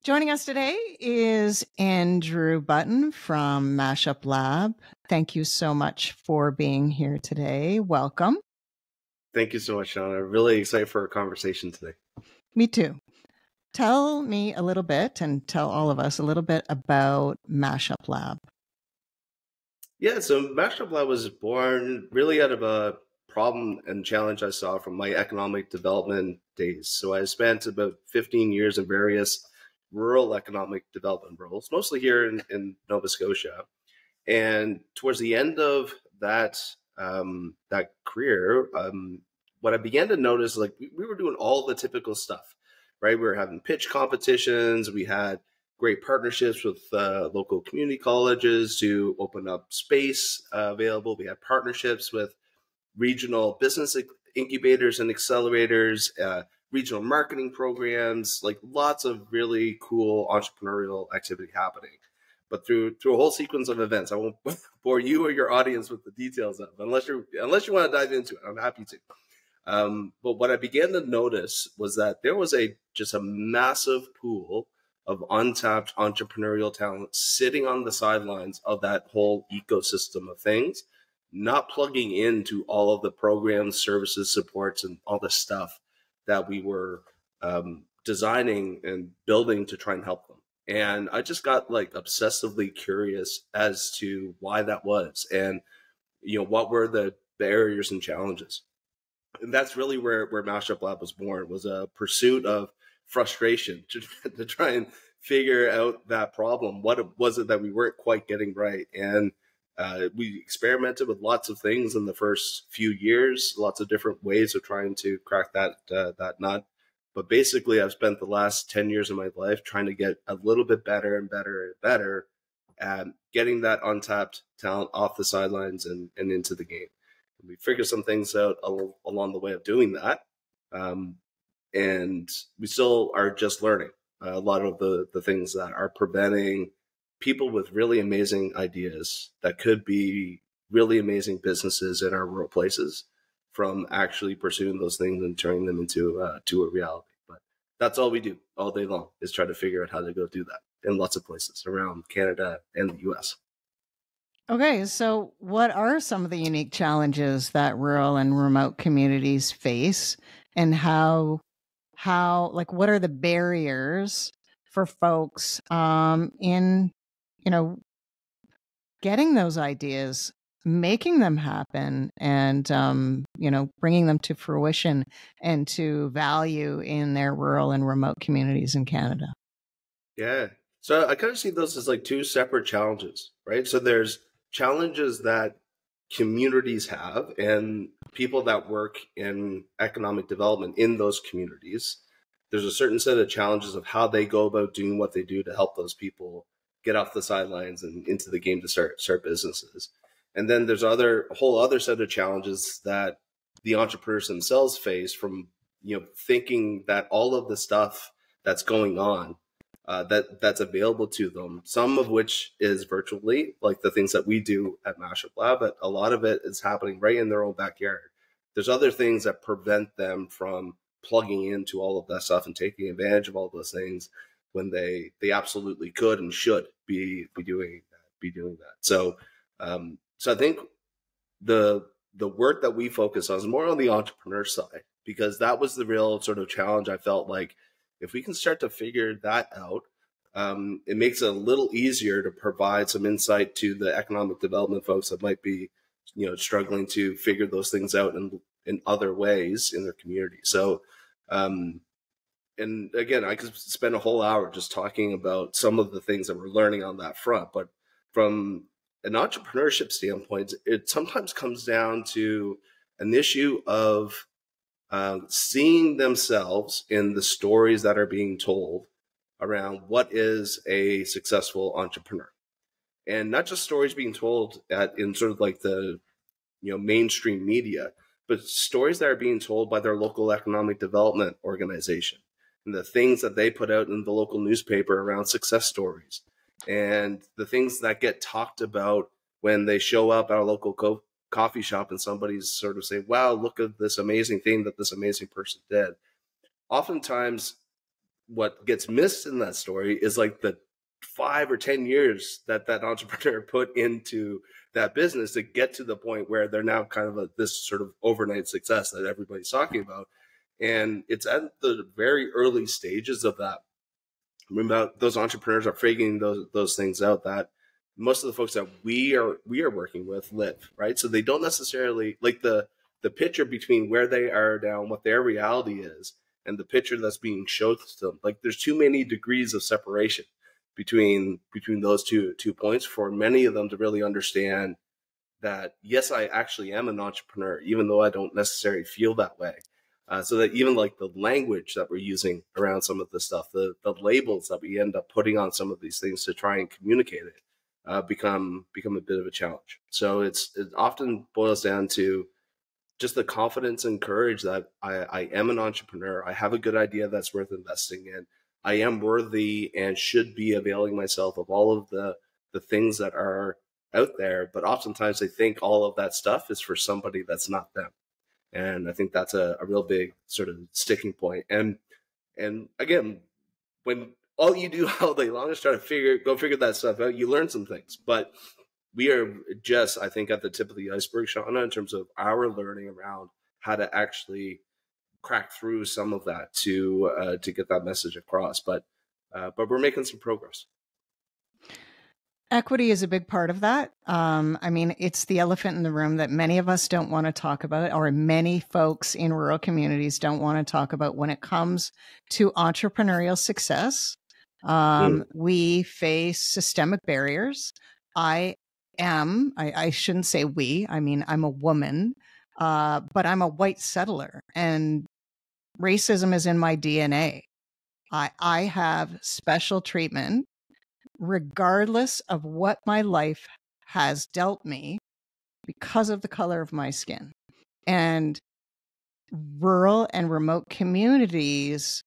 Joining us today is Andrew Button from Mashup Lab. Thank you so much for being here today. Welcome. Thank you so much, Sean. I'm really excited for our conversation today. Me too. Tell me a little bit and tell all of us a little bit about Mashup Lab. Yeah, so Mashup Lab was born really out of a problem and challenge I saw from my economic development days. So I spent about 15 years in various rural economic development roles, mostly here in Nova Scotia. And towards the end of that that career, what I began to notice, like we were doing all the typical stuff, right? We were having pitch competitions. We had great partnerships with local community colleges to open up space available. We had partnerships with regional business incubators and accelerators, regional marketing programs, like lots of really cool entrepreneurial activity happening. But through a whole sequence of events, I won't bore you or your audience with the details of, unless you want to dive into it. I'm happy to. But what I began to notice was that there was just a massive pool of untapped entrepreneurial talent sitting on the sidelines of that whole ecosystem of things, not plugging into all of the programs, services, supports, and all the stuff that we were designing and building to try and help them. And I just got like obsessively curious as to why that was, and what were the barriers and challenges. And that's really where Mashup Lab was born, was a pursuit of frustration to try and figure out that problem. What was it that we weren't quite getting right? And we experimented with lots of things in the first few years, lots of different ways of trying to crack that nut. But basically, I've spent the last 10 years of my life trying to get a little bit better and better and better at getting that untapped talent off the sidelines and into the game. And we figured some things out along the way of doing that. And we still are just learning a lot of the things that are preventing people with really amazing ideas that could be really amazing businesses in our rural places from actually pursuing those things and turning them into a reality. But that's all we do all day long, is try to figure out how to go do that in lots of places around Canada and the US. Okay, so what are some of the unique challenges that rural and remote communities face, and how what are the barriers for folks in getting those ideas, making them happen, and bringing them to fruition and to value in their rural and remote communities in Canada? Yeah. So I kind of see those as like two separate challenges, right? So there's challenges that communities have and people that work in economic development in those communities. There's a certain set of challenges of how they go about doing what they do to help those people get off the sidelines and into the game to start businesses. And then there's a whole other set of challenges that the entrepreneurs themselves face from thinking that all of the stuff that's going on that's available to them, some of which is virtually, like the things that we do at Mashup Lab, but a lot of it is happening right in their own backyard. There's other things that prevent them from plugging into all of that stuff and taking advantage of all those things when they absolutely could and should be doing that. So I think the work that we focus on is more on the entrepreneur side, because that was the real sort of challenge. I felt like if we can start to figure that out, it makes it a little easier to provide some insight to the economic development folks that might be struggling to figure those things out in other ways in their community. So and again, I could spend a whole hour just talking about some of the things that we're learning on that front. But from an entrepreneurship standpoint, it sometimes comes down to an issue of seeing themselves in the stories that are being told around what is a successful entrepreneur. And not just stories being told in sort of like the mainstream media, but stories that are being told by their local economic development organization, and the things that they put out in the local newspaper around success stories, and the things that get talked about when they show up at a local coffee shop and somebody's sort of saying, wow, look at this amazing thing that this amazing person did. Oftentimes what gets missed in that story is like the 5 or 10 years that that entrepreneur put into that business to get to the point where they're now kind of this sort of overnight success that everybody's talking about. And it's at the very early stages of that. Remember, those entrepreneurs are figuring those things out that most of the folks that we are working with live, right? So they don't necessarily like the picture between where they are now and what their reality is and the picture that's being showed to them. Like there's too many degrees of separation between those two points for many of them to really understand that, yes, I actually am an entrepreneur, even though I don't necessarily feel that way. So that even like the language that we're using around some of this stuff, the labels that we end up putting on some of these things to try and communicate it, become a bit of a challenge. So it often boils down to just the confidence and courage that I am an entrepreneur. I have a good idea that's worth investing in. I am worthy and should be availing myself of all of the things that are out there. But oftentimes they think all of that stuff is for somebody that's not them. And I think that's a real big sort of sticking point. And again, when all you do all day long is try to figure that stuff out, you learn some things. But we are just, I think, at the tip of the iceberg, Shauna, in terms of our learning around how to actually crack through some of that to get that message across. But we're making some progress. Equity is a big part of that. I mean, it's the elephant in the room that many of us don't want to talk about, or many folks in rural communities don't want to talk about when it comes to entrepreneurial success. We face systemic barriers. I shouldn't say we, I mean, I'm a woman, but I'm a white settler and racism is in my DNA. I have special treatment regardless of what my life has dealt me because of the color of my skin. And rural and remote communities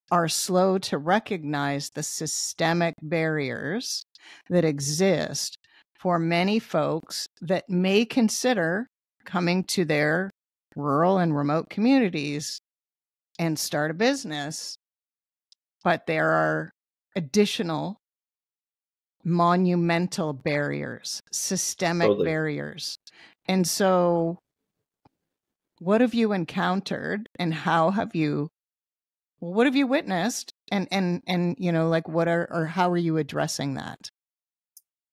are slow to recognize the systemic barriers that exist for many folks that may consider coming to their rural and remote communities and start a business, but there are additional monumental barriers, systemic barriers. And so what have you encountered and what have you witnessed and you know, like how are you addressing that?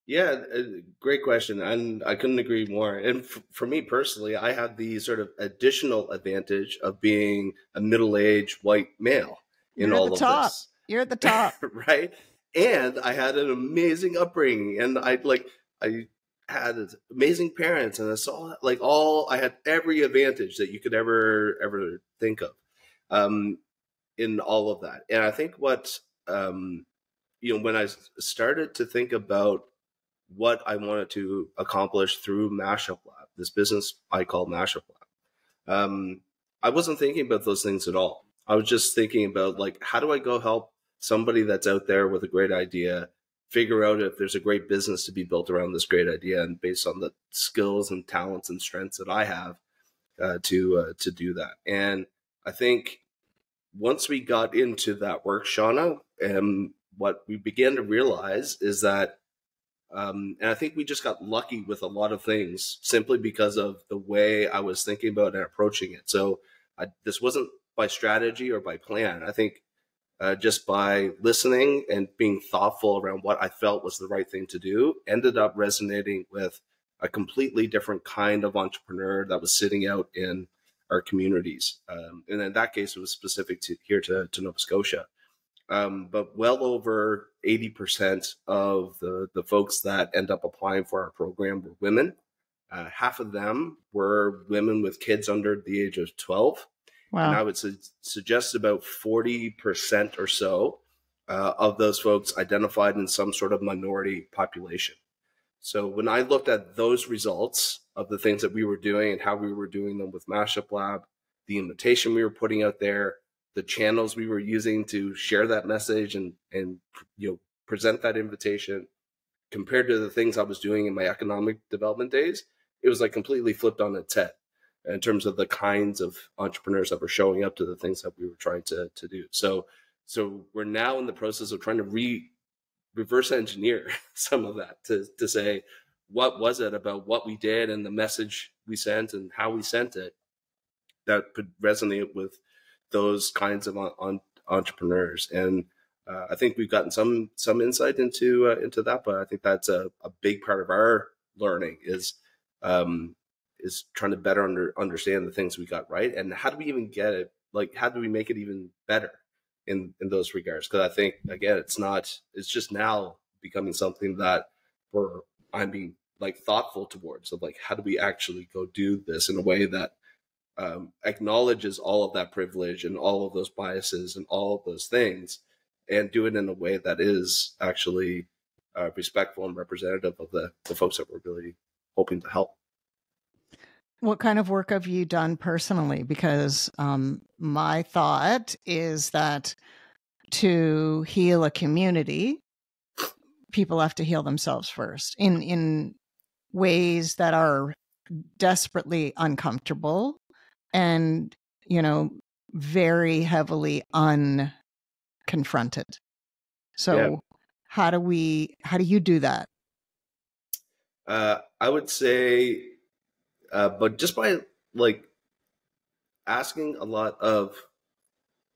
Yeah, great question. And I couldn't agree more. And for me personally, I have the sort of additional advantage of being a middle-aged white male in all of this. You're at the top. Right? And I had an amazing upbringing, and I had amazing parents, and I saw I had every advantage that you could ever think of in all of that. And I think what when I started to think about what I wanted to accomplish through Mashup Lab, this business I call Mashup Lab, I wasn't thinking about those things at all. I was just thinking about how do I go help somebody that's out there with a great idea, figure out if there's a great business to be built around this great idea, and based on the skills and talents and strengths that I have to do that. And I think once we got into that work, Shauna, what we began to realize is that, and I think we just got lucky with a lot of things simply because of the way I was thinking about and approaching it. So this wasn't by strategy or by plan. I think just by listening and being thoughtful around what I felt was the right thing to do, ended up resonating with a completely different kind of entrepreneur that was sitting out in our communities. And in that case, it was specific to Nova Scotia. But well over 80% of the folks that end up applying for our program were women. Half of them were women with kids under the age of 12. Wow. And I would suggest about 40% or so of those folks identified in some sort of minority population. So when I looked at those results of the things that we were doing and how we were doing them with Mashup Lab, the invitation we were putting out there, the channels we were using to share that message and present that invitation, compared to the things I was doing in my economic development days, it was completely flipped on its head in terms of the kinds of entrepreneurs that were showing up to the things that we were trying to do. So So we're now in the process of trying to reverse engineer some of that to say, what was it about what we did and the message we sent and how we sent it that could resonate with those kinds of entrepreneurs. And I think we've gotten some insight into that, but I think that's a big part of our learning is trying to better understand the things we got right, and how do we even get it, like how do we make it even better in those regards. Because I think, again, it's just now becoming something that I'm being like thoughtful towards, of like, how do we actually go do this in a way that acknowledges all of that privilege and all of those biases and all of those things, and do it in a way that is actually respectful and representative of the folks that we're really hoping to help. What kind of work have you done personally? Because my thought is that to heal a community, people have to heal themselves first in ways that are desperately uncomfortable and, very heavily unconfronted. So Yeah. how do you do that? I would say, but just by like asking a lot of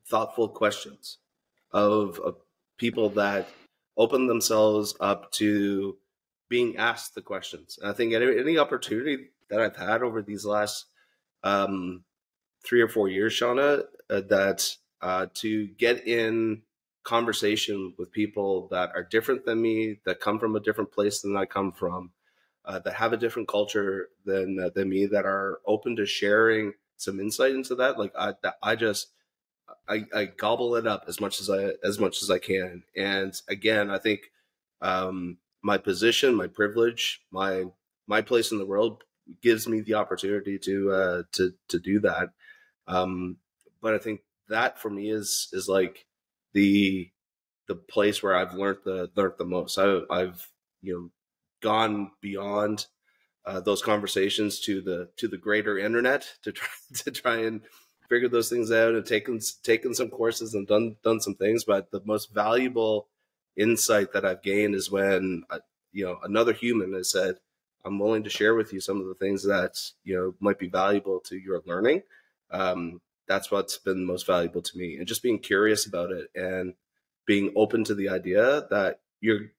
thoughtful questions of people that open themselves up to being asked the questions. And I think any opportunity that I've had over these last 3 or 4 years, Shauna, that to get in conversation with people that are different than me, that come from a different place than I come from, that have a different culture than me, that are open to sharing some insight into that. Like I gobble it up as much as I can. And again, I think my position, my privilege, my place in the world gives me the opportunity to do that. But I think that for me is like the place where I've learned the most. I've gone beyond those conversations to the greater internet to try and figure those things out, and taken some courses and done some things. But the most valuable insight that I've gained is when another human has said, I'm willing to share with you some of the things that might be valuable to your learning. That's what's been most valuable to me, and just being curious about it and being open to the idea that you're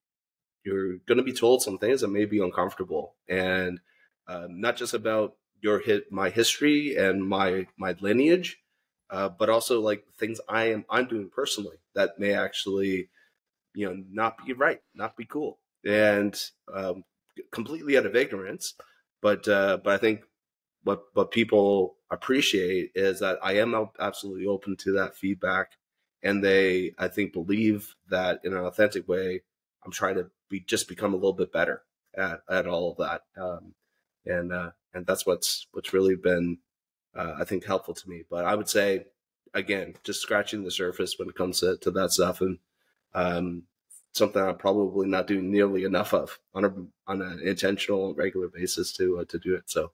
going to be told some things that may be uncomfortable, and not just about my history and my lineage, but also like things I'm doing personally that may actually not be right, not be cool, and completely out of ignorance. But I think what people appreciate is that I am absolutely open to that feedback, and they, I think, believe that in an authentic way I'm trying to become a little bit better at all of that, and that's what's really been I think helpful to me. But I would say, again, just scratching the surface when it comes to that stuff, and something I'm probably not doing nearly enough of on an intentional, regular basis to do it. So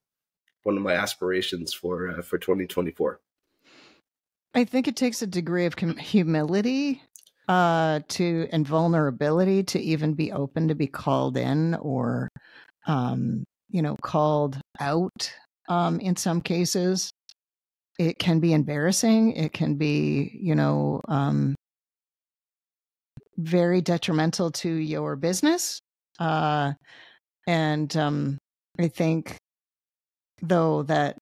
one of my aspirations for 2024. I think it takes a degree of humility and vulnerability to even be open to be called in, or called out. In some cases, it can be embarrassing. It can be very detrimental to your business. And I think, though, that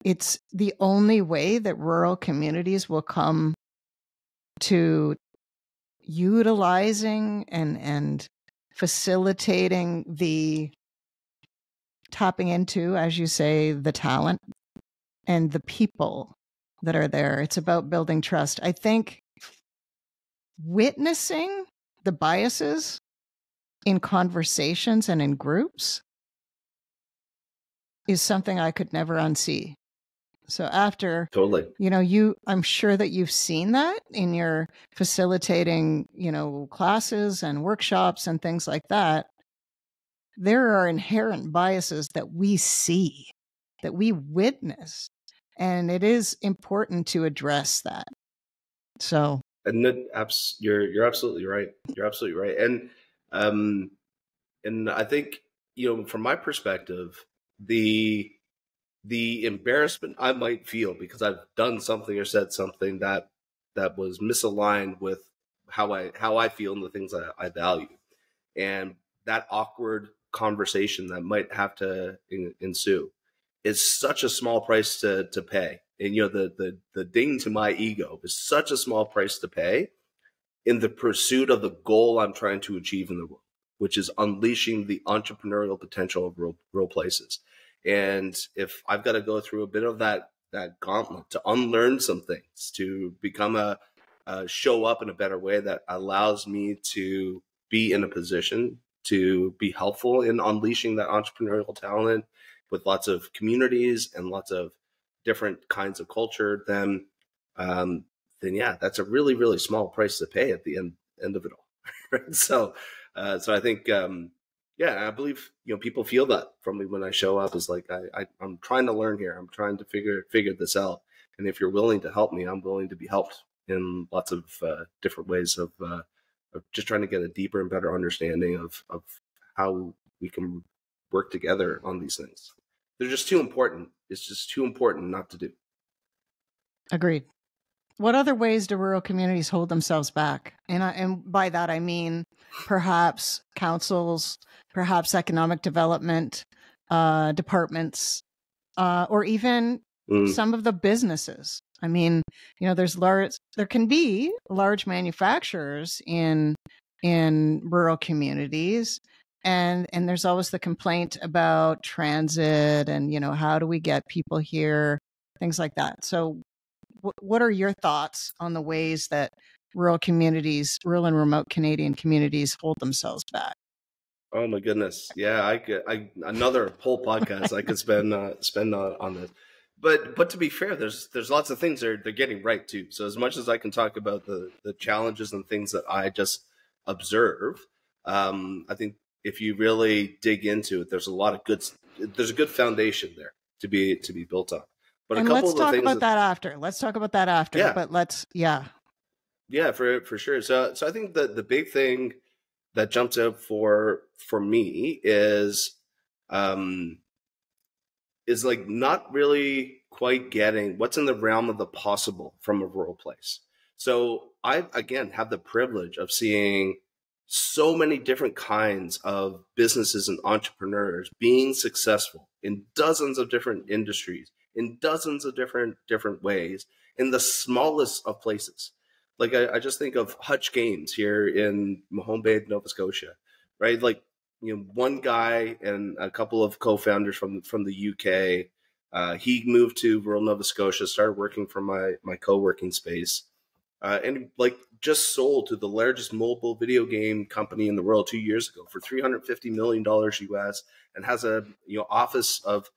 it's the only way that rural communities will come to utilizing and facilitating the tapping into, as you say, the talent and the people that are there. It's about building trust. I think witnessing the biases in conversations and in groups is something I could never unsee. So after, Totally, I'm sure that you've seen that in your facilitating, classes and workshops and things like that. There are inherent biases that we see, that we witness, and it is important to address that. So And you're absolutely right. You're absolutely right. Um, and I think, from my perspective, the embarrassment I might feel because I've done something or said something that was misaligned with how I feel and the things I value, and that awkward conversation that might have to ensue is such a small price to pay. And the ding to my ego is such a small price to pay in the pursuit of the goal I'm trying to achieve in the world, which is unleashing the entrepreneurial potential of real places. And if I've got to go through a bit of that gauntlet to unlearn some things, to become show up in a better way that allows me to be in a position to be helpful in unleashing that entrepreneurial talent with lots of communities and lots of different kinds of culture, um, then yeah, that's a really, really small price to pay at the end of it all. Right? So I think, yeah, I believe, people feel that from me when I show up, is like, I'm trying to learn here. I'm trying to figure this out. And if you're willing to help me, I'm willing to be helped in lots of different ways of just trying to get a deeper and better understanding of how we can work together on these things. They're just too important. It's just too important not to do. Agreed. What other ways do rural communities hold themselves back? And by that, I mean perhaps councils, perhaps economic development departments, or even some of the businesses. I mean, there can be large manufacturers in rural communities, and there's always the complaint about transit and, how do we get people here, things like that. So what are your thoughts on the ways that rural and remote Canadian communities hold themselves back? Oh my goodness. Yeah, another whole podcast I could spend on this. But to be fair, there's lots of things they're getting right too. So as much as I can talk about the challenges and things that I just observe, I think if you really dig into it, there's a good foundation there to be built on. But and a couple let's of the talk things about that after. Let's talk about that after. Yeah. But Yeah, for sure. So I think that the big thing that jumps out for me um, is like not really quite getting what's in the realm of the possible from a rural place. So I, again, have the privilege of seeing so many different kinds of businesses and entrepreneurs being successful in dozens of different industries, in dozens of different ways, in the smallest of places. Like I just think of Hutch Games here in Mahone Bay, Nova Scotia, right? Like, one guy and a couple of co-founders from the UK. He moved to rural Nova Scotia, started working for my co-working space, and like just sold to the largest mobile video game company in the world 2 years ago for $350 million US, and has a office of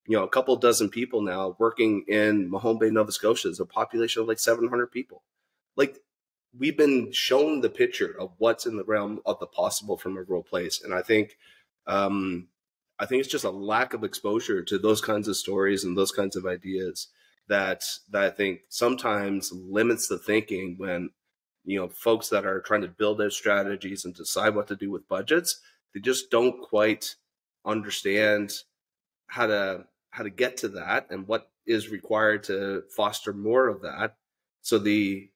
a couple dozen people now working in Mahone Bay, Nova Scotia. There's a population of like 700 people. Like, we've been shown the picture of what's in the realm of the possible from a rural place. And I think it's just a lack of exposure to those kinds of stories and those kinds of ideas that I think sometimes limits the thinking when, folks that are trying to build out strategies and decide what to do with budgets, they just don't quite understand how to get to that and what is required to foster more of that.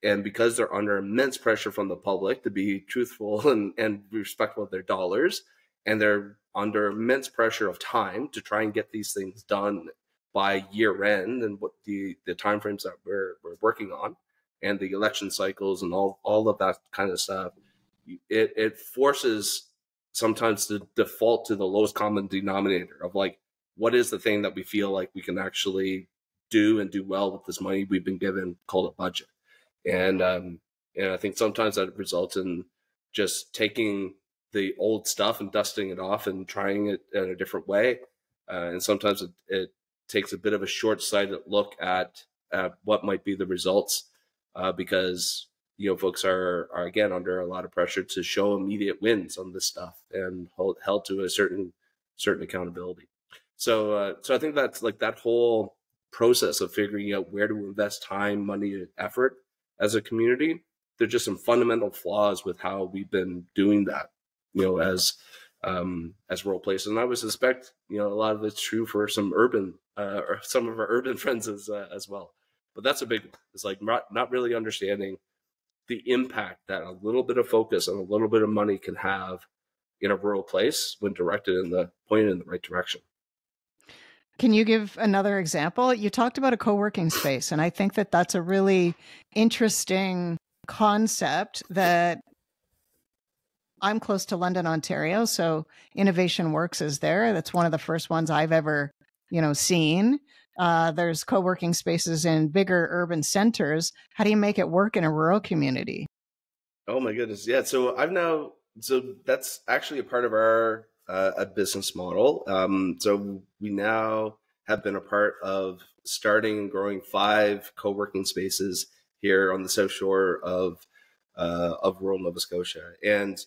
And because they're under immense pressure from the public to be truthful and respectful of their dollars, and they're under immense pressure of time to try and get these things done by year end, and what the timeframes that we're working on, and the election cycles and all of that kind of stuff, it forces sometimes to default to the lowest common denominator of like, what is the thing that we feel like we can actually do and do well with this money we've been given, called a budget. And I think sometimes that results in just taking the old stuff and dusting it off and trying it in a different way. And sometimes it takes a bit of a short-sighted look at what might be the results, because folks are again under a lot of pressure to show immediate wins on this stuff and held to a certain accountability. So I think that's like that whole process of figuring out where to invest time, money, and effort as a community. there's just some fundamental flaws with how we've been doing that, as rural places. And I would suspect, a lot of it's true for some urban, or some of our urban friends as well. But that's a big one. It's like not really understanding the impact that a little bit of focus and a little bit of money can have in a rural place when pointed in the right direction. Can you give another example? You talked about a co-working space, and I think that that's a really interesting concept that I'm close to London, Ontario, so Innovation Works is there. That's one of the first ones I've ever, seen. There's co-working spaces in bigger urban centers. How do you make it work in a rural community? Oh my goodness. Yeah. So that's actually a part of our a business model. So we now have been a part of starting and growing 5 co-working spaces here on the South Shore of rural Nova Scotia. And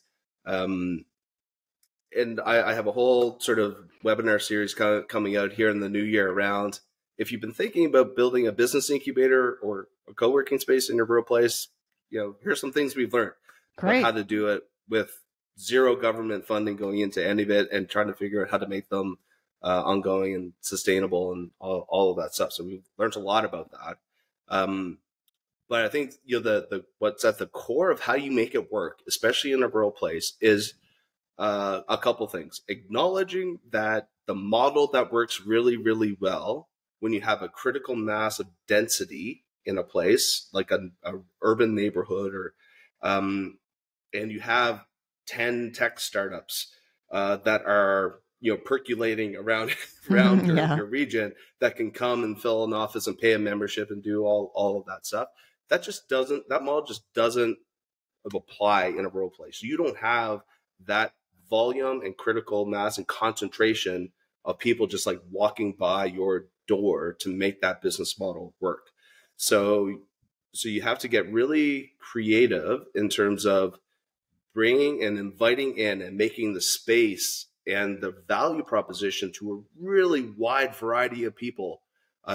I have a whole sort of webinar series coming out here in the new year around, if you've been thinking about building a business incubator or a co-working space in your rural place, here's some things we've learned about how to do it with zero government funding going into any of it, and trying to figure out how to make them ongoing and sustainable and all of that stuff. So we've learned a lot about that. But I think, the what's at the core of how you make it work, especially in a rural place, is a couple things. Acknowledging that the model that works really, really well when you have a critical mass of density in a place like a urban neighborhood, or and you have 10 tech startups that are percolating around your region, that can come and fill an office and pay a membership and do all of that stuff. That model just doesn't apply in a rural place. You don't have that volume and critical mass and concentration of people just like walking by your door to make that business model work. So you have to get really creative in terms of bringing and inviting in and making the space and the value proposition to a really wide variety of people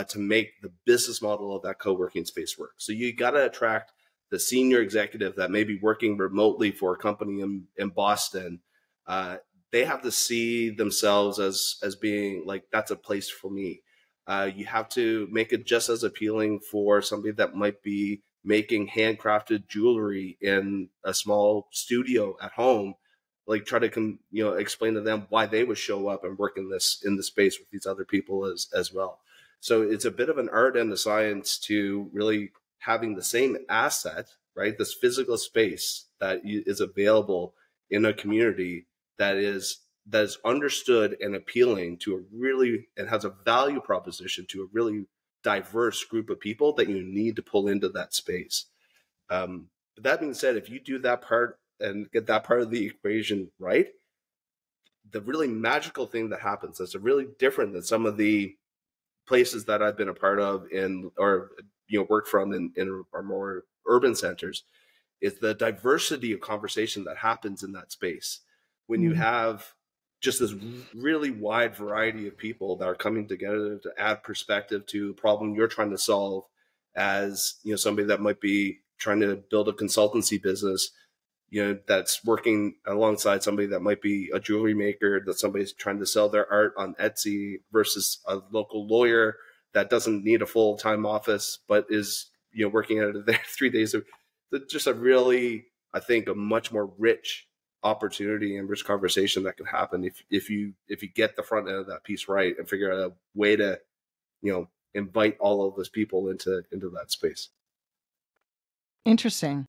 to make the business model of that co-working space work. So you got to attract the senior executive that may be working remotely for a company in Boston. They have to see themselves as being like, that's a place for me. You have to make it just as appealing for somebody that might be making handcrafted jewelry in a small studio at home. Like, try to explain to them why they would show up and work in the space with these other people as well. So it's a bit of an art and a science to really having the same asset, right? This physical space that is available in a community that is understood and appealing to and has a value proposition to a really diverse group of people that you need to pull into that space. But that being said, if you do that part and get that part of the equation right, the really magical thing that happens that's really different than some of the places that I've been a part of work from in our more urban centers, is the diversity of conversation that happens in that space when you have just this really wide variety of people that are coming together to add perspective to a problem you're trying to solve, as somebody that might be trying to build a consultancy business, that's working alongside somebody that might be a jewelry maker, that somebody's trying to sell their art on Etsy, versus a local lawyer that doesn't need a full-time office but is working out of there 3 days a week. Just a really, I think, a much more rich opportunity and rich conversation that can happen if you get the front end of that piece right and figure out a way to invite all of those people into that space. Interesting.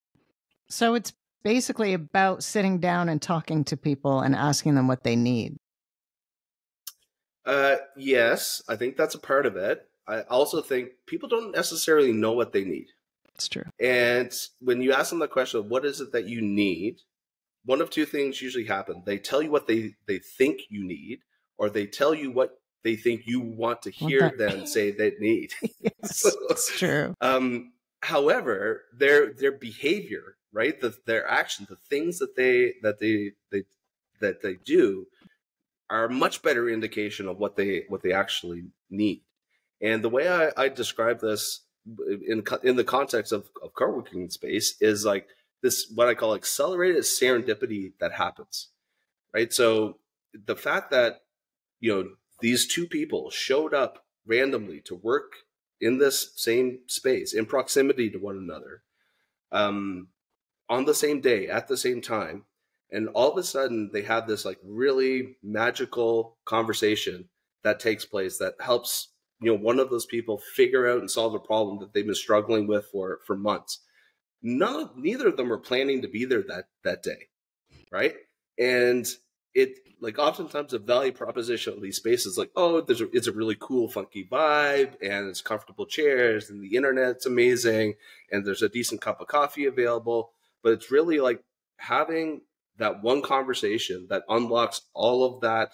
So it's basically about sitting down and talking to people and asking them what they need. Yes, I think that's a part of it. I also think people don't necessarily know what they need. It's true. And when you ask them the question of what is it that you need, one of two things usually happen. They tell you what they think you need, or they tell you what they think you want to hear them say they need. Yes, it's true. However, their behavior, right, their action, the things that they do, are a much better indication of what they actually need. And the way I describe this in the context of co-working space is like, this, what I call accelerated serendipity that happens, right? So the fact that, these two people showed up randomly to work in this same space in proximity to one another, on the same day at the same time, and all of a sudden they have this like really magical conversation that takes place that helps one of those people figure out and solve a problem that they've been struggling with for months. Neither of them are planning to be there that day, right? And it, like, oftentimes the value proposition of these spaces, like, oh, it's a really cool, funky vibe, and it's comfortable chairs, and the internet's amazing, and there's a decent cup of coffee available. But it's really like having that one conversation that unlocks all of that,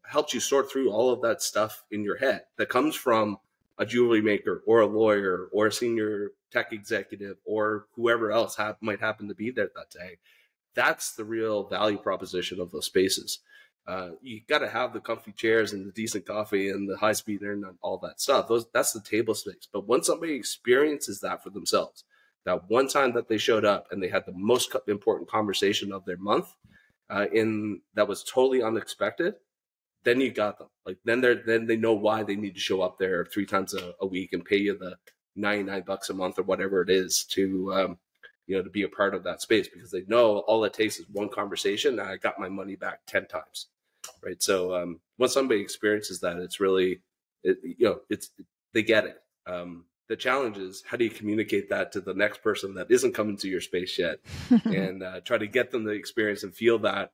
helps you sort through all of that stuff in your head that comes from a jewelry maker or a lawyer or a senior tech executive or whoever else might happen to be there that day. That's the real value proposition of those spaces. You got to have the comfy chairs and the decent coffee and the high-speed internet and all that stuff. That's the table stakes. But when somebody experiences that for themselves, that one time that they showed up and they had the most important conversation of their month, that was totally unexpected, then you got them. Like, then they know why they need to show up there 3 times a week and pay you the $99 a month or whatever it is to to be a part of that space, because they know all it takes is one conversation and I got my money back 10 times, right? So once somebody experiences that, it's really, they get it. The challenge is, how do you communicate that to the next person that isn't coming to your space yet, and try to get them to experience and feel that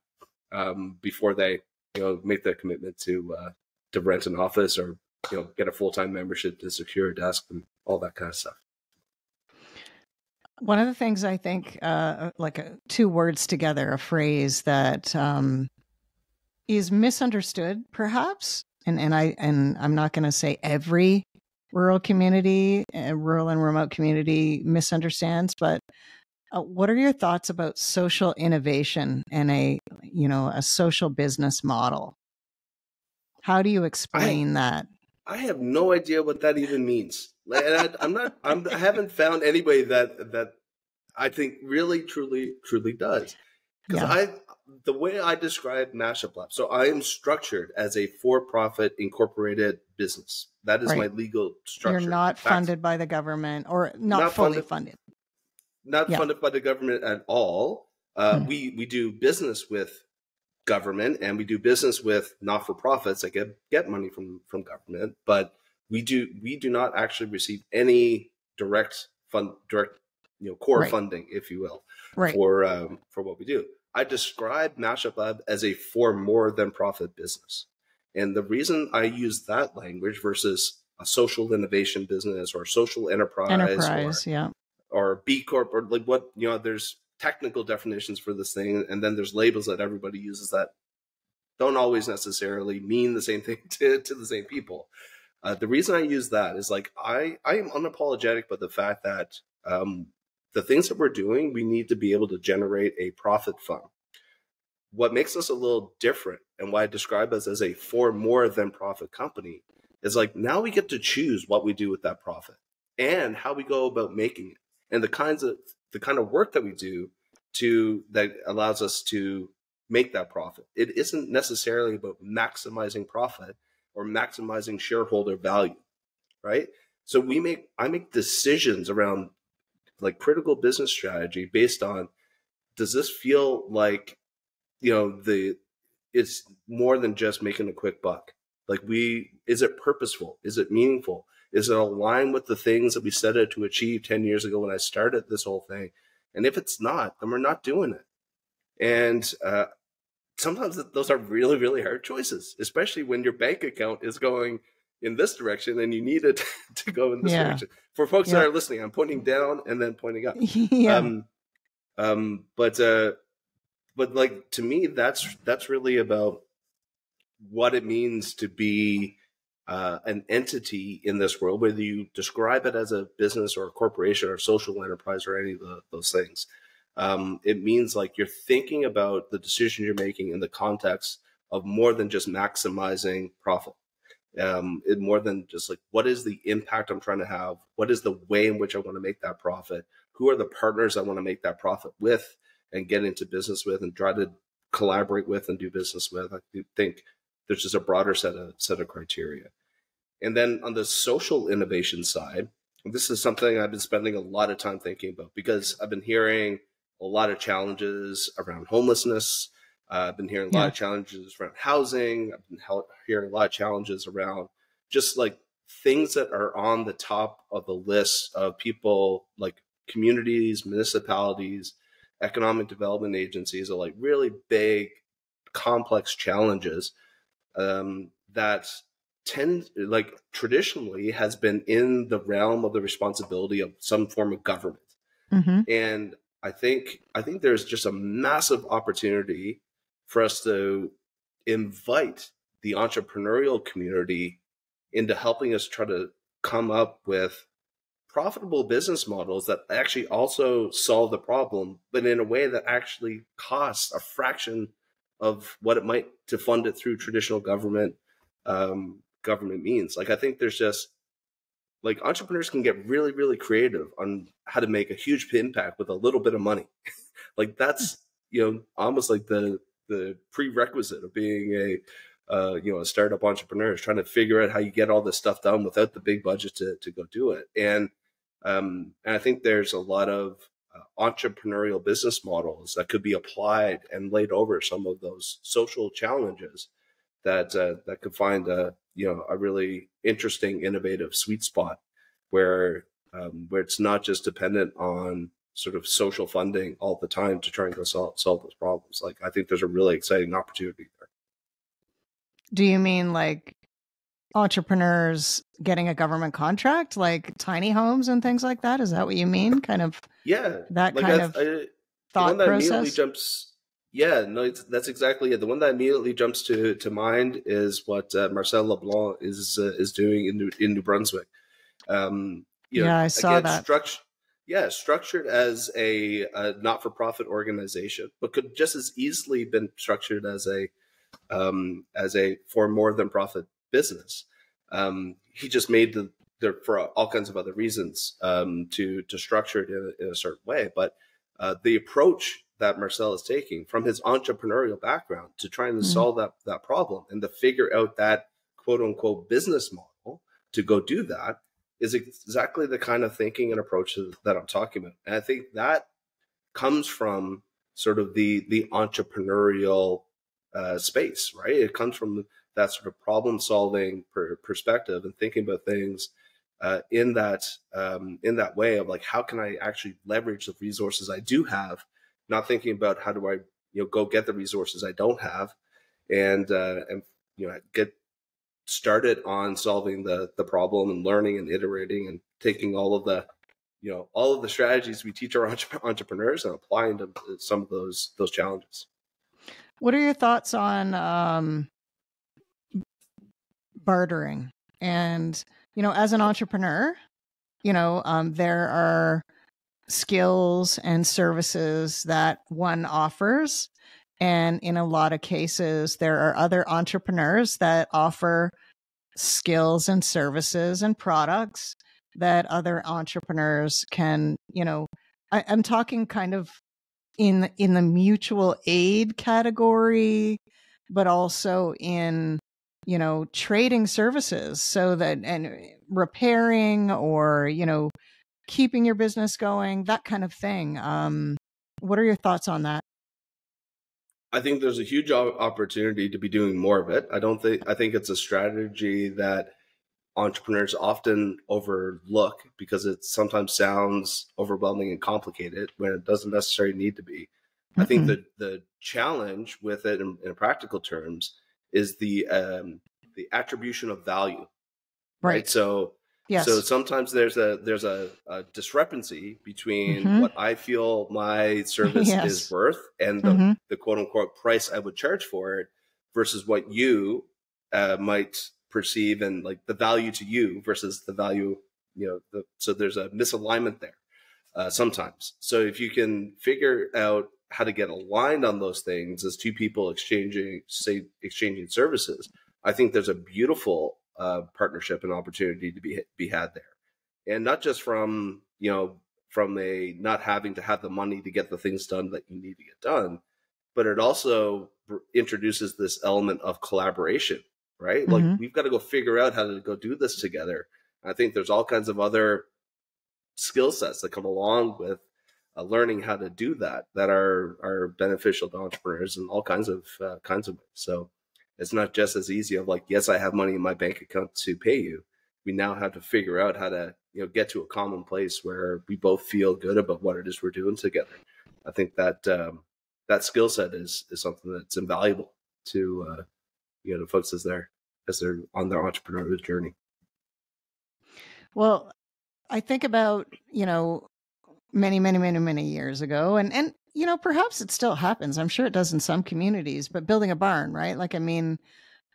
before they make the commitment to rent an office or get a full-time membership to secure a desk and all that kind of stuff. One of the things I think, two words together, a phrase that is misunderstood, perhaps, and I'm not going to say every rural and remote community misunderstands, but what are your thoughts about social innovation and a social business model? How do you explain that? I have no idea what that even means. And I haven't found anybody that I think really, truly does. Because the way I describe Mashup Lab, so I am structured as a for-profit incorporated business. That is my legal structure. You're not funded by the government, or not fully funded. Not funded by the government at all. We do business with government, and we do business with not-for-profits that get money from government, but we do not actually receive any direct core funding, if you will, for what we do. I describe Mashup Lab as a for more than profit business, and the reason I use that language versus a social innovation business or social enterprise or B Corp, or like what, there's technical definitions for this thing, and then there's labels that everybody uses that don't always necessarily mean the same thing to the same people. The reason I use that is, like, I am unapologetic about the fact that the things that we're doing, we need to be able to generate a profit from. What makes us a little different, and why I describe us as a for more than profit company, is like, now we get to choose what we do with that profit and how we go about making it, and the kind of work that we do that allows us to make that profit. It isn't necessarily about maximizing profit or maximizing shareholder value, right? So I make decisions around, like, critical business strategy based on, does this feel like, it's more than just making a quick buck? Like, is it purposeful? Is it meaningful? Is it aligned with the things that we set out to achieve 10 years ago when I started this whole thing? And if it's not, then we're not doing it. And sometimes those are really, really hard choices, especially when your bank account is going in this direction and you need it to go in this direction. For folks that are listening, I'm pointing down and then pointing up. But like, to me, that's really about what it means to be an entity in this world, whether you describe it as a business or a corporation or social enterprise or any of those things. It means, like, you're thinking about the decision you're making in the context of more than just maximizing profit. More than just, like, what is the impact I'm trying to have? What is the way in which I want to make that profit? who are the partners I want to make that profit with and get into business with and try to collaborate with and do business with. I think there's just a broader set of criteria. And then on the social innovation side, this is something I've been spending a lot of time thinking about because I've been hearing a lot of challenges around homelessness. I've been hearing a lot of challenges around housing. I've been hearing a lot of challenges around just like things that are on the top of the list of people like communities, municipalities, economic development agencies are like really big, complex challenges that tend like traditionally has been in the realm of the responsibility of some form of government. Mm-hmm. And I think there's just a massive opportunity for us to invite the entrepreneurial community into helping us try to come up with profitable business models that actually also solve the problem, but in a way that actually costs a fraction of what it might to fund it through traditional government means. Like I think there's just like entrepreneurs can get really, really creative on how to make a huge impact with a little bit of money. Like that's, almost like the prerequisite of being a startup entrepreneur is trying to figure out how you get all this stuff done without the big budget to go do it. And I think there's a lot of entrepreneurial business models that could be applied and laid over some of those social challenges that could find a really interesting, innovative sweet spot where it's not just dependent on sort of social funding all the time to try and go solve those problems. Like I think there's a really exciting opportunity there. Do you mean like entrepreneurs getting a government contract, like tiny homes and things like that? Is that what you mean? Kind of, that like kind of thought process. That's exactly it. The one that immediately jumps to mind is what Marcel Leblanc is doing in New Brunswick. I saw that. Structured as a not-for-profit organization, but could just as easily been structured as a for more than profit business. He just made for all kinds of other reasons to structure it in a certain way. But the approach that Marcel is taking from his entrepreneurial background to trying to solve that problem and to figure out that quote unquote business model to go do that is exactly the kind of thinking and approach that I'm talking about. And I think that comes from sort of the entrepreneurial space, right? It comes from that sort of problem solving perspective and thinking about things in that way of like, how can I actually leverage the resources I do have, not thinking about how do I go get the resources I don't have and get started on solving the problem and learning and iterating and taking all of the strategies we teach our entrepreneurs and applying to some of those challenges. What are your thoughts on bartering? And, as an entrepreneur, there are skills and services that one offers. And in a lot of cases, there are other entrepreneurs that offer skills and services and products that other entrepreneurs can, I'm talking kind of in the mutual aid category, but also in, trading services so that, and repairing or, keeping your business going, that kind of thing. What are your thoughts on that? I think there's a huge opportunity to be doing more of it. I think it's a strategy that entrepreneurs often overlook because it sometimes sounds overwhelming and complicated when it doesn't necessarily need to be. I think that the challenge with it in practical terms is the attribution of value, right? So yes. So sometimes there's a discrepancy between what I feel my service is worth and the quote unquote price I would charge for it versus what you might perceive and like the value to you versus the value, so there's a misalignment there sometimes. So if you can figure out how to get aligned on those things as two people exchanging services, I think there's a beautiful partnership and opportunity to be had there. And not just from, from a not having to have the money to get the things done that you need to get done, but it also introduces this element of collaboration, right? Like, we've got to go figure out how to go do this together. I think there's all kinds of other skill sets that come along with learning how to do that are beneficial to entrepreneurs in all kinds of ways. So it's not just as easy of like, yes, I have money in my bank account to pay you. We now have to figure out how to, get to a common place where we both feel good about what it is we're doing together. I think that that skill set is something that's invaluable to the folks as they're on their entrepreneurial journey. Well, I think about, many years ago, and perhaps it still happens. I'm sure it does in some communities, but building a barn, right? Like, I mean,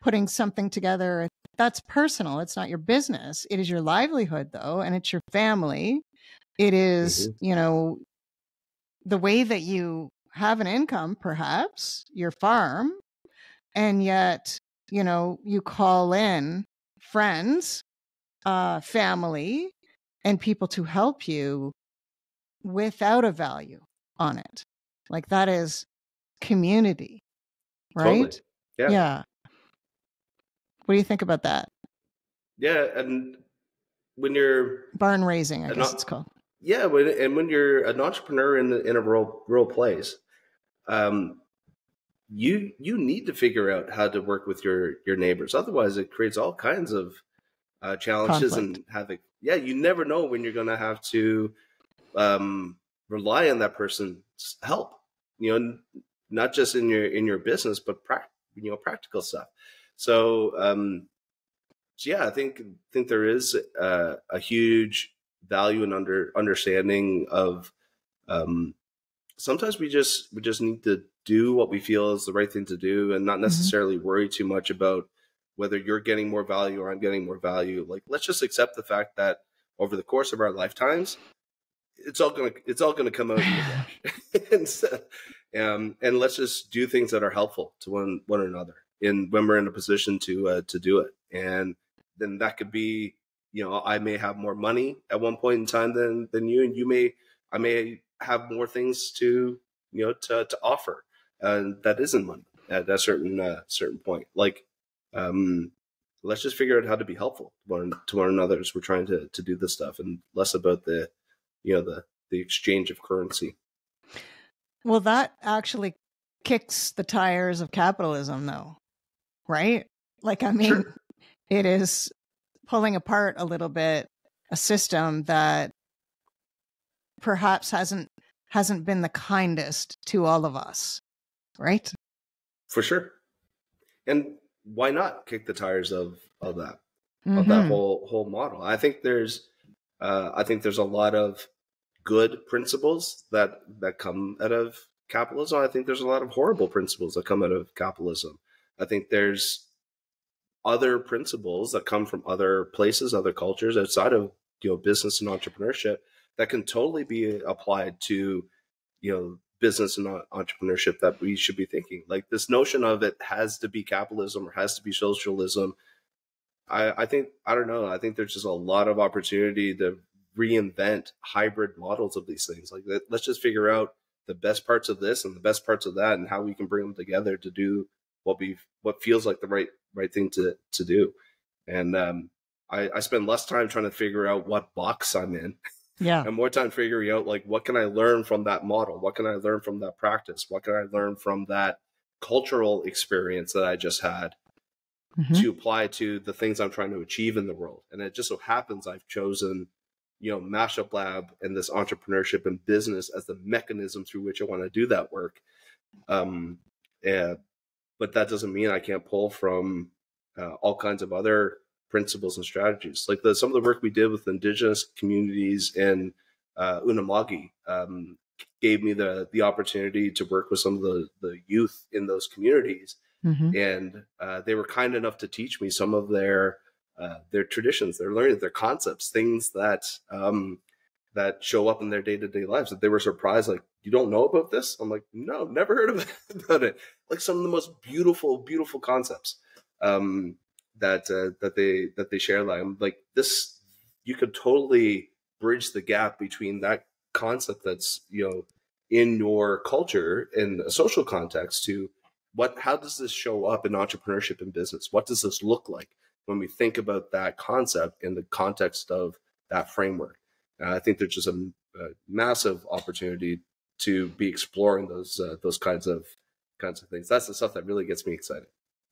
putting something together that's personal. It's not your business. It is your livelihood, though, and it's your family. It is, the way that you have an income, perhaps your farm, and yet, you call in friends, family, and people to help you without a value on it. Like, that is community, right? Totally. Yeah. What do you think about that? Yeah, and when you're barn raising, I guess it's called. Yeah, when you're an entrepreneur in a rural place, you need to figure out how to work with your neighbors. Otherwise, it creates all kinds of challenges. Conflict. And havoc. Yeah, you never know when you're going to have to rely on that person's help. Not just in your business, but practical stuff. So yeah, I think there is a huge value and understanding of sometimes we just need to do what we feel is the right thing to do, and not necessarily worry too much about whether you're getting more value or I'm getting more value. Like, let's just accept the fact that over the course of our lifetimes, it's all gonna come out in the wash. And let's just do things that are helpful to one another when we're in a position to do it. And then that could be, I may have more money at one point in time than you, and I may have more things to offer that isn't money at a certain point. Like, let's just figure out how to be helpful to one another as we're trying to do this stuff, and less about the exchange of currency. Well, that actually kicks the tires of capitalism, though, right? Like, I mean, sure. It is pulling apart a little bit a system that perhaps hasn't been the kindest to all of us, right? For sure. And why not kick the tires of that of that whole model? I think there's a lot of good principles that come out of capitalism. I think there's a lot of horrible principles that come out of capitalism. I think there's other principles that come from other places, other cultures outside of business and entrepreneurship that can totally be applied to business and entrepreneurship that we should be thinking. Like, this notion of it has to be capitalism or has to be socialism. I think there's just a lot of opportunity to reinvent hybrid models of these things. Like, let's just figure out the best parts of this and the best parts of that, and how we can bring them together to do what feels like the right thing to do. And I spend less time trying to figure out what box I'm in, and more time figuring out, like, what can I learn from that model? What can I learn from that practice? What can I learn from that cultural experience that I just had to apply to the things I'm trying to achieve in the world? And it just so happens I've chosen Mashup Lab and this entrepreneurship and business as the mechanism through which I want to do that work. But that doesn't mean I can't pull from all kinds of other principles and strategies. Like, some of the work we did with Indigenous communities in Unamagi gave me the opportunity to work with some of the youth in those communities. And they were kind enough to teach me some of their traditions, their learning, their concepts, things that show up in their day-to-day lives that they were surprised, like, you don't know about this? I'm like, no, never heard about it. Like, some of the most beautiful concepts that they share. Like, this, you could totally bridge the gap between that concept that's, in your culture in a social context to how does this show up in entrepreneurship and business? What does this look like when we think about that concept in the context of that framework? I think there's just a massive opportunity to be exploring those kinds of things. That's the stuff that really gets me excited.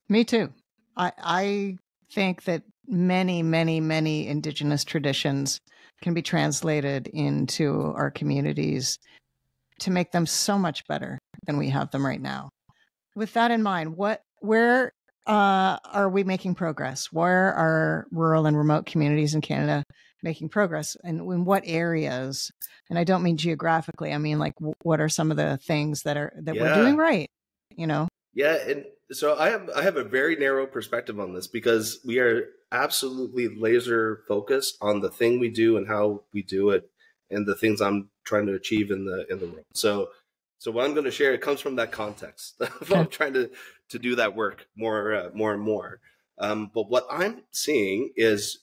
Me too. I think that many, many, many Indigenous traditions can be translated into our communities to make them so much better than we have them right now. With that in mind, where are we making progress? Where are rural and remote communities in Canada making progress, and in what areas? And I don't mean geographically. I mean, like, what are some of the things that we're doing right? Yeah, and so I have a very narrow perspective on this because we are absolutely laser focused on the thing we do and how we do it, and the things I'm trying to achieve in the world. So what I'm going to share, it comes from that context of I'm trying to do that work more and more. But what I'm seeing is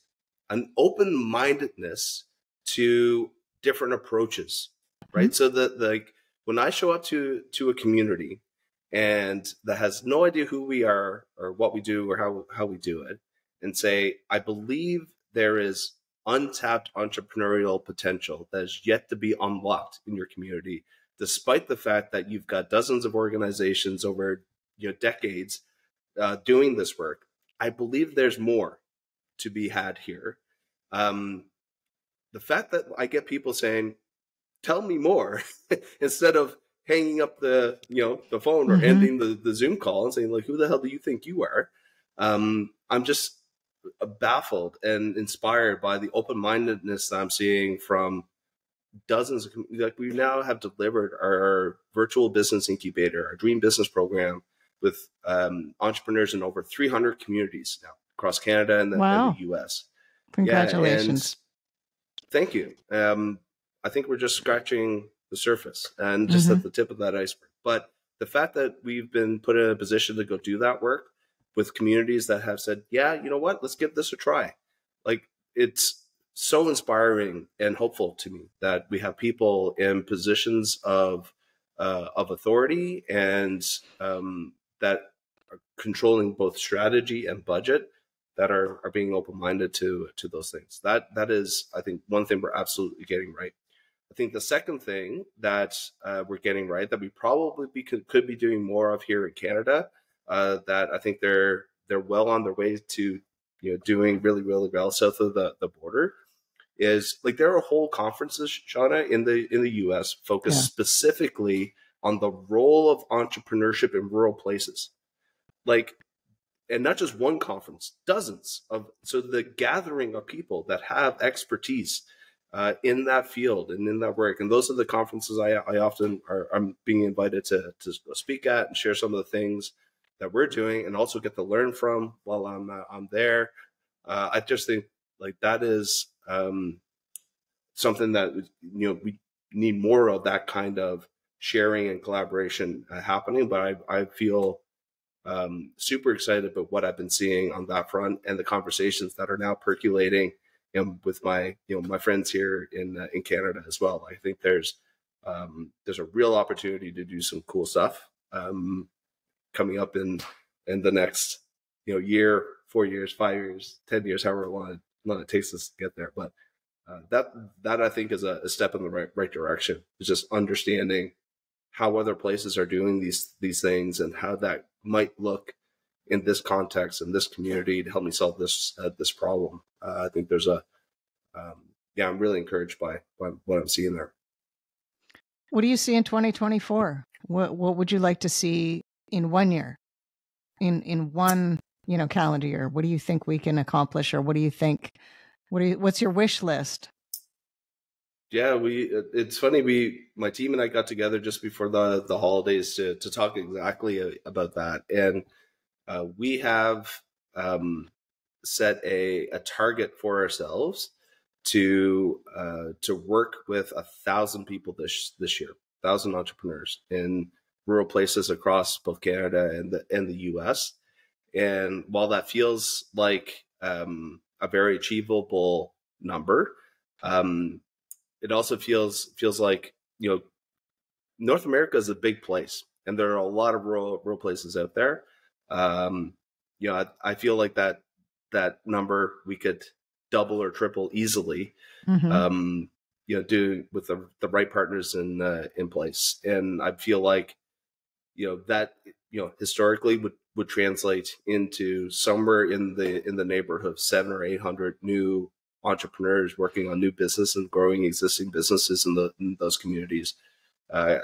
an open-mindedness to different approaches, right? Mm-hmm. So when I show up to a community and that has no idea who we are or what we do or how we do it, and say, I believe there is untapped entrepreneurial potential that is yet to be unlocked in your community, despite the fact that you've got dozens of organizations over decades doing this work. I believe there's more to be had here. The fact that I get people saying, tell me more, instead of hanging up the phone or mm-hmm. ending the Zoom call and saying, like, who the hell do you think you are? I'm just baffled and inspired by the open-mindedness that I'm seeing from dozens of, like, we now have delivered our virtual business incubator, our dream business program with entrepreneurs in over 300 communities now across Canada and the US. Congratulations. Thank you. I think we're just scratching the surface and just mm-hmm. at the tip of that iceberg. But the fact that we've been put in a position to go do that work with communities that have said, yeah, you know what, let's give this a try. Like, it's so inspiring and hopeful to me that we have people in positions of authority and that are controlling both strategy and budget that are being open-minded to those things. That is, I think, one thing we're absolutely getting right. I think the second thing that we're getting right, that we probably could be doing more of here in Canada, that I think they're well on their way to doing really, really well south of the border, is like there are whole conferences, Shauna, in the US focused specifically on the role of entrepreneurship in rural places. Like, and not just one conference, dozens of, so the gathering of people that have expertise in that field and in that work. And those are the conferences I often I'm being invited to speak at and share some of the things that we're doing and also get to learn from while I'm there. I just think, like, that is something that, we need more of, that kind of sharing and collaboration happening. But I feel super excited about what I've been seeing on that front and the conversations that are now percolating with my my friends here in Canada as well. I think there's a real opportunity to do some cool stuff coming up in the next year, 4 years, 5 years, 10 years, however long it takes us to get there. But that I think is a step in the right direction. It's just understanding how other places are doing these things and how that might look in this context, in this community, to help me solve this problem. I think there's I'm really encouraged by what I'm seeing there. What do you see in 2024? What would you like to see in 1 year, in one calendar year? What do you think we can accomplish, or what do you think? What's your wish list? Yeah, it's funny. My team and I got together just before the holidays to talk exactly about that, and we have set a target for ourselves to work with 1,000 people this year, 1,000 entrepreneurs in rural places across both Canada and the US. And while that feels like a very achievable number, it also feels like, North America is a big place, and there are a lot of rural places out there. I feel like that number we could double or triple easily. Mm-hmm. Do with the right partners in place, and I feel like that historically would translate into somewhere in the neighborhood of 700 or 800 new entrepreneurs working on new business and growing existing businesses in those communities. I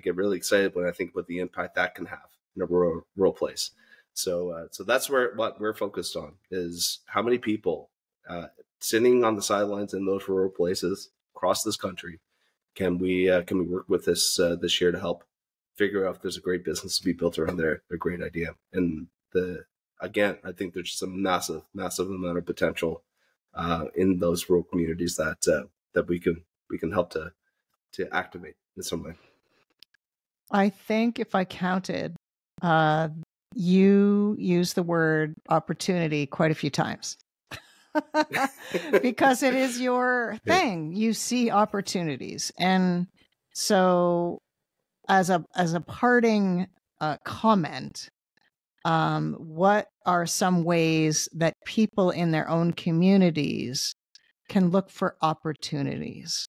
get really excited when I think about the impact that can have in a rural place. So that's what we're focused on, is how many people sitting on the sidelines in those rural places across this country can we work with this year to help figure out if there's a great business to be built around their great idea. And again, I think there's just a massive amount of potential in those rural communities that we can help to activate in some way. I think if I counted, you use the word opportunity quite a few times. Because it is your thing. You see opportunities. And so as a parting comment, what are some ways that people in their own communities can look for opportunities?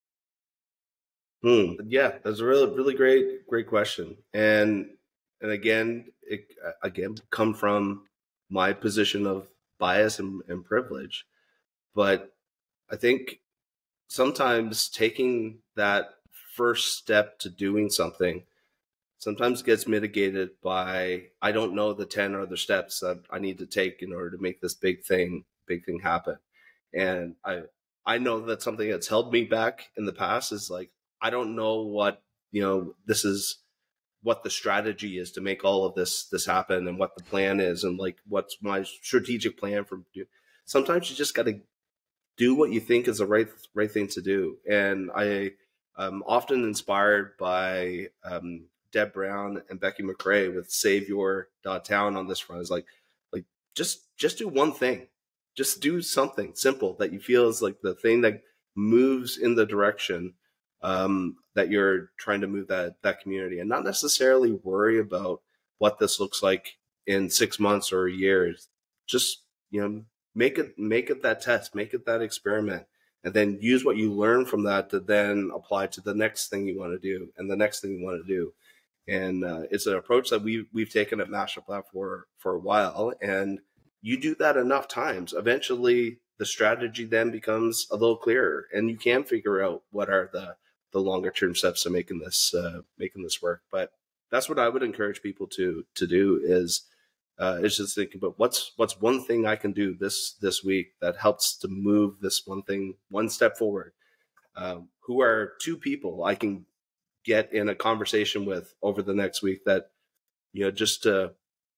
Yeah, that's a really great question. And again, it come from my position of bias and privilege. But I think sometimes taking that first step to doing something sometimes gets mitigated by, I don't know the 10 other steps that I need to take in order to make this big thing happen. And I know that something that's held me back in the past is like, I don't know what, this is what the strategy is to make all of this happen, and what the plan is, and like, what's my strategic plan for. Sometimes you just got to do what you think is the right thing to do. And I am often inspired by Deb Brown and Becky McRae with Save Your Town on this front. Is like just do one thing, just do something simple that you feel is like the thing that moves in the direction that you're trying to move that community, and not necessarily worry about what this looks like in 6 months or a year. Just make it that test, make it that experiment, and then use what you learn from that to then apply to the next thing you want to do and the next thing you want to do. And it's an approach that we've taken at Mashup Lab for a while. And you do that enough times, eventually the strategy then becomes a little clearer, and you can figure out what are the longer term steps to making this work. But that's what I would encourage people to do is just thinking about what's one thing I can do this week that helps to move this one thing one step forward. Who are two people I can get in a conversation with over the next week that just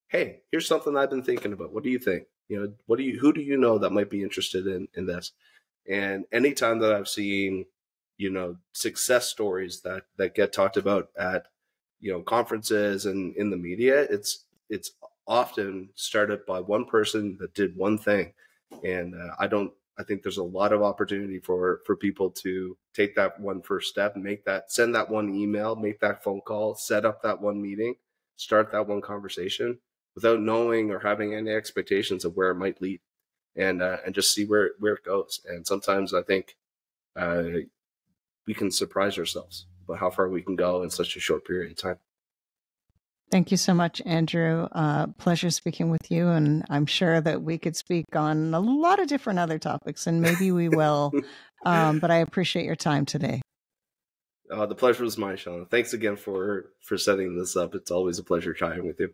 hey, here's something I've been thinking about. What do you think? Who do you know that might be interested in this? And anytime that I've seen success stories that get talked about at conferences and in the media, it's often started by one person that did one thing. And I think there's a lot of opportunity for people to take that one first step and send that one email, make that phone call, set up that one meeting, start that one conversation without knowing or having any expectations of where it might lead, and just see where it goes. And sometimes I think we can surprise ourselves about how far we can go in such a short period of time. Thank you so much, Andrew. Pleasure speaking with you. And I'm sure that we could speak on a lot of different other topics, and maybe we will. But I appreciate your time today. The pleasure was mine, Sean. Thanks again for setting this up. It's always a pleasure chatting with you.